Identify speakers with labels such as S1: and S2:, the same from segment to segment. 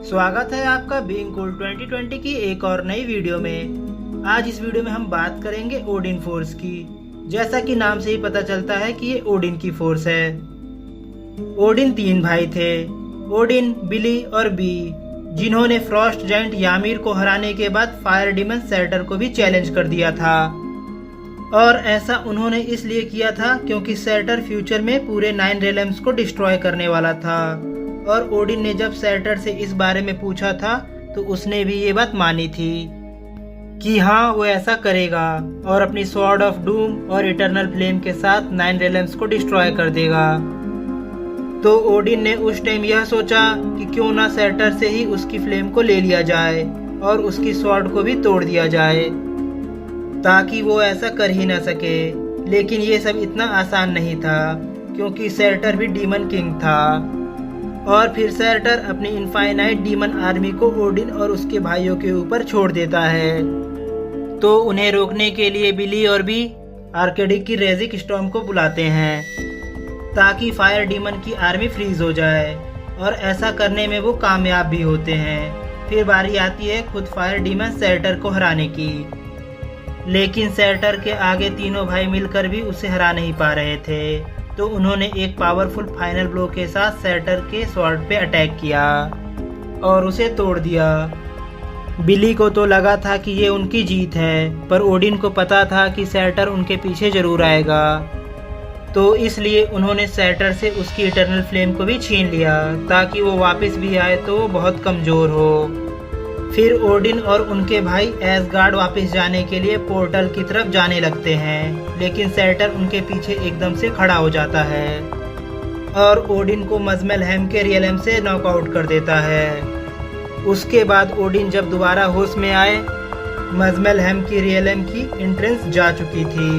S1: स्वागत है आपका बीइंग कूल 2020 की एक और नई वीडियो में। आज इस वीडियो में हम बात करेंगे ओडिन फोर्स की। जैसा कि नाम से ही पता चलता है कि ये ओडिन की फोर्स है। ओडिन 3 भाई थे, ओडिन, बिली और बी, जिन्होंने फ्रॉस्ट जायंट यामिर को हराने के बाद फायर डीमन सैटर्न को भी चैलेंज कर दिया था। और ऐसा उन्होंने इसलिए किया था क्योंकि सैटर्न फ्यूचर में पूरे 9 रेलम्स को डिस्ट्रॉय करने वाला था। और ओडिन ने जब सैटर्न से इस बारे में पूछा था तो उसने भी ये बात मानी थी कि हाँ वो ऐसा करेगा और अपनी स्वॉर्ड ऑफ डूम और इटर्नल फ्लेम के साथ 9 रेलम्स को डिस्ट्रॉय कर देगा। तो ओडिन ने उस टाइम यह सोचा कि क्यों ना सैटर्न से ही उसकी फ्लेम को ले लिया जाए और उसकी स्वॉर्ड को भी तोड़ दिया जाए ताकि वो ऐसा कर ही ना सके। लेकिन ये सब इतना आसान नहीं था क्योंकि सैटर्न भी डीमन किंग था। और फिर सैटर्न अपनी इनफाइनाइट डीमन आर्मी को ओडिन और उसके भाइयों के ऊपर छोड़ देता है। तो उन्हें रोकने के लिए बिली और भी आर्केडिक की रेजिक स्टॉर्म को बुलाते हैं ताकि फायर डीमन की आर्मी फ्रीज हो जाए। और ऐसा करने में वो कामयाब भी होते हैं। फिर बारी आती है खुद फायर डीमन सैटर्न को हराने की। लेकिन सैटर्न के आगे तीनों भाई मिलकर भी उसे हरा नहीं पा रहे थे। तो उन्होंने एक पावरफुल फाइनल ब्लो के साथ सैटर्न के स्वॉर्ड पे अटैक किया और उसे तोड़ दिया। बिली को तो लगा था कि ये उनकी जीत है, पर ओडिन को पता था कि सैटर्न उनके पीछे जरूर आएगा। तो इसलिए उन्होंने सैटर्न से उसकी इटर्नल फ्लेम को भी छीन लिया ताकि वो वापस भी आए तो वो बहुत कमज़ोर हो। फिर ओडिन और उनके भाई एसगार्ड वापस जाने के लिए पोर्टल की तरफ जाने लगते हैं, लेकिन सैटर्न उनके पीछे एकदम से खड़ा हो जाता है और ओडिन को मजमेलहेम के रियलम से नॉकआउट कर देता है। उसके बाद ओडिन जब दोबारा होश में आए, मजमेलहेम की रियलम की एंट्रेंस जा चुकी थी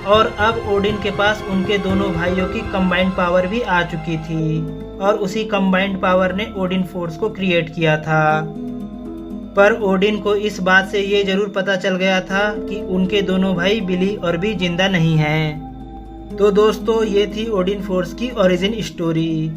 S1: और अब ओडिन के पास उनके दोनों भाइयों की कंबाइंड पावर भी आ चुकी थी। और उसी कंबाइंड पावर ने ओडिन फोर्स को क्रिएट किया था। पर ओडिन को इस बात से ये जरूर पता चल गया था कि उनके दोनों भाई बिली और भी जिंदा नहीं हैं। तो दोस्तों ये थी ओडिन फोर्स की ओरिजिन स्टोरी।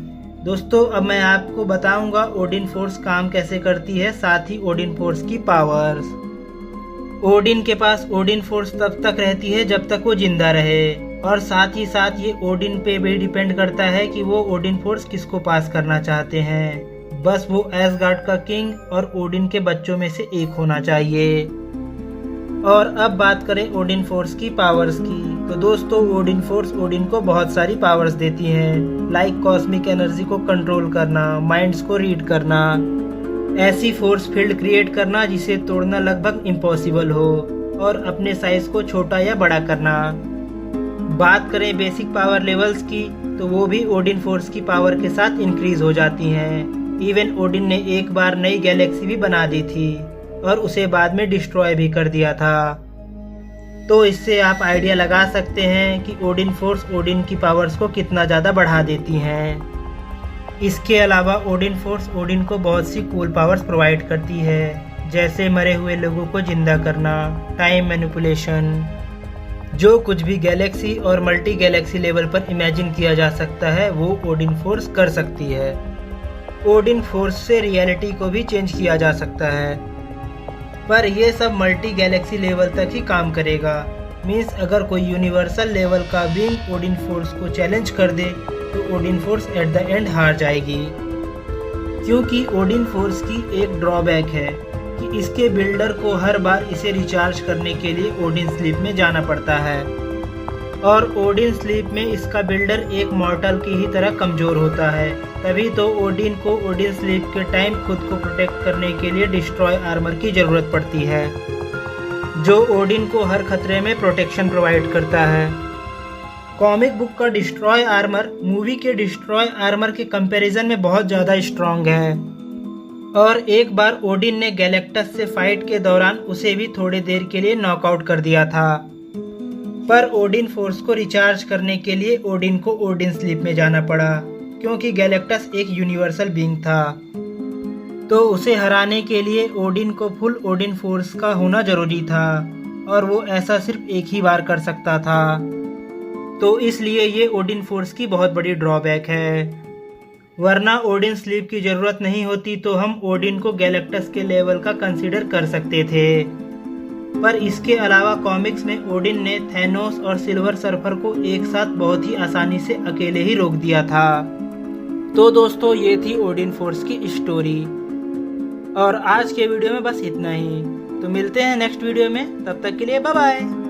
S1: दोस्तों अब मैं आपको बताऊंगा ओडिन फोर्स काम कैसे करती है, साथ ही ओडिन फोर्स की पावर्स। ओडिन के पास ओडिन फोर्स तब तक रहती है जब तक वो जिंदा रहे, और साथ ही साथ ये ओडिन पे भी डिपेंड करता है कि वो ओडिन फोर्स किसको पास करना चाहते हैं। बस वो एसगार्ड का किंग और ओडिन के बच्चों में से एक होना चाहिए। और अब बात करें ओडिन फोर्स की पावर्स की, तो दोस्तों ओडिन फोर्स ओडिन को बहुत सारी पावर्स देती हैं, लाइक कॉस्मिक एनर्जी को कंट्रोल करना, माइंड्स को रीड करना, ऐसी फोर्स फील्ड क्रिएट करना जिसे तोड़ना लगभग इम्पॉसिबल हो, और अपने साइज को छोटा या बड़ा करना। बात करें बेसिक पावर लेवल्स की, तो वो भी ओडिन फोर्स की पावर के साथ इंक्रीज हो जाती हैं। इवन ओडिन ने एक बार नई गैलेक्सी भी बना दी थी और उसे बाद में डिस्ट्रॉय भी कर दिया था। तो इससे आप आइडिया लगा सकते हैं कि ओडिन फोर्स ओडिन की पावर्स को कितना ज़्यादा बढ़ा देती हैं। इसके अलावा ओडिन फोर्स ओडिन को बहुत सी कूल पावर्स प्रोवाइड करती है, जैसे मरे हुए लोगों को जिंदा करना, टाइम मैनिपुलेशन। जो कुछ भी गैलेक्सी और मल्टी गैलेक्सी लेवल पर इमेजिन किया जा सकता है वो ओडिन फोर्स कर सकती है। ओडिन फोर्स से रियलिटी को भी चेंज किया जा सकता है, पर यह सब मल्टी गैलेक्सी लेवल तक ही काम करेगा। मीन्स अगर कोई यूनिवर्सल लेवल का बीइंग ओडिन फोर्स को चैलेंज कर दे तो Odin force at the end हार जाएगी। क्योंकि ओडिन फोर्स की एक ड्रॉबैक है कि इसके बिल्डर को हर बार इसे रिचार्ज करने के लिए ओडिन स्लीप में जाना पड़ता है, और ओडिन स्लीप में इसका बिल्डर एक मॉर्टल की ही तरह कमज़ोर होता है। तभी तो ओडिन को ओडिन स्लीप के टाइम खुद को प्रोटेक्ट करने के लिए डिस्ट्रॉय आर्मर की ज़रूरत पड़ती है, जो ओडिन को हर खतरे में प्रोटेक्शन प्रोवाइड करता है। कॉमिक बुक का डिस्ट्रॉय आर्मर मूवी के डिस्ट्रॉय आर्मर के कंपैरिजन में बहुत ज़्यादा स्ट्रॉन्ग है। और एक बार ओडिन ने गैलेक्टस से फाइट के दौरान उसे भी थोड़ी देर के लिए नॉकआउट कर दिया था। पर ओडिन फोर्स को रिचार्ज करने के लिए ओडिन को ओडिन स्लीप में जाना पड़ा, क्योंकि गैलेक्टस एक यूनिवर्सल बीइंग था। तो उसे हराने के लिए ओडिन को फुल ओडिन फोर्स का होना जरूरी था, और वो ऐसा सिर्फ एक ही बार कर सकता था। तो इसलिए ये ओडिन फोर्स की बहुत बड़ी ड्रॉबैक है। वरना ओडिन स्लीप की जरूरत नहीं होती तो हम ओडिन को गैलेक्टस के लेवल का कंसीडर कर सकते थे। पर इसके अलावा कॉमिक्स में ओडिन ने थैनोस और सिल्वर सर्फर को एक साथ बहुत ही आसानी से अकेले ही रोक दिया था। तो दोस्तों ये थी ओडिन फोर्स की स्टोरी और आज के वीडियो में बस इतना ही। तो मिलते हैं नेक्स्ट वीडियो में, तब तक के लिए बाय बाय।